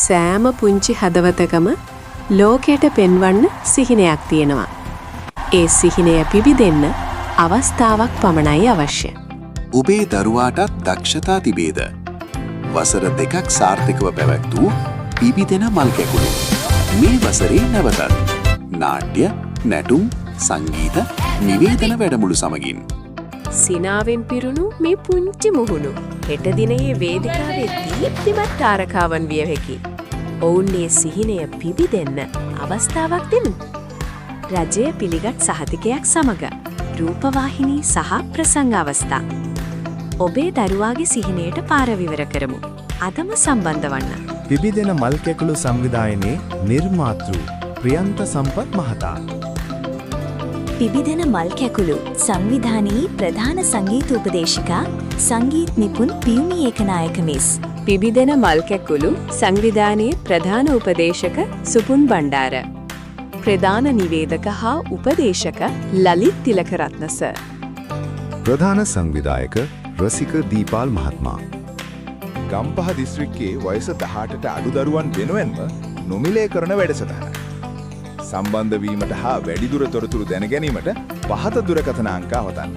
සෑම පුංචි හදවතකම ලෝකයට පෙන්වන්න සිහිනයක් තියෙනවා. ඒ සිහිනය පිබිදෙන්න අවස්ථාවක් පමණයි අවශ්‍ය. ඔබේ දරුවාටත් දක්ෂතා තිබේද? වසර 2ක් සාර්ථකව පැවැත්වූ පිබිදෙන මල් කැකුළු. මේ වසරේ නැවතත් නාට්‍ය, නැටුම්, සංගීත, නිවේදන වැඩමුළු සමගින් සිනාවෙන් පිරුණු මේ පුංචි මුහුණු හෙට දිනයේ වේදිකාවේ දීප්තිමත් තාරකාවන් විය හැකි. ඔවුන්ගේ සිහිනය පිබිදෙන්න අවස්ථාවක් දෙමු. රජය පිළිගත් සහතිකයක් සමග රූපවාහිනී සහ ප්‍රසංග අවස්ථා. ඔබේ දරුවාගේ සිහිනයට පාර විවර කරමු. අදම සම්බන්ධ වන්න. පිබිදෙන මල් කැකුළු සංවිධානයේ නිර්මාතෘ ප්‍රියන්ත සම්පත් මහතා. පිබිදෙන මල් කැකුළු සංවිධානයේ ප්‍රධාන සංගීත උපදේශිකා සංගීත නිපුන් පියුමි ඒකනායක මිස්. පිබිදෙන මල් කැකුළු සංවිධානයේ ප්‍රධාන උපදේශක සුපුන් බණ්ඩාර. ප්‍රධාන නිවේදක හා උපදේශක ලලිත් තිලකරත්න සර්. ප්‍රධාන සංවිධායක රසික දීපාල් මහත්මයා. ගම්පහ දිස්ත්‍රික්කයේ වයස 18ට අඩු දරුවන් වෙනුවෙන්ම නොමිලේ කරන වැඩසටහන. සම්බන්ධ වීමට හා වැඩිදුර තොරතුරු දැන ගැනීමට පහත දුරකථන අංක අවතන්න.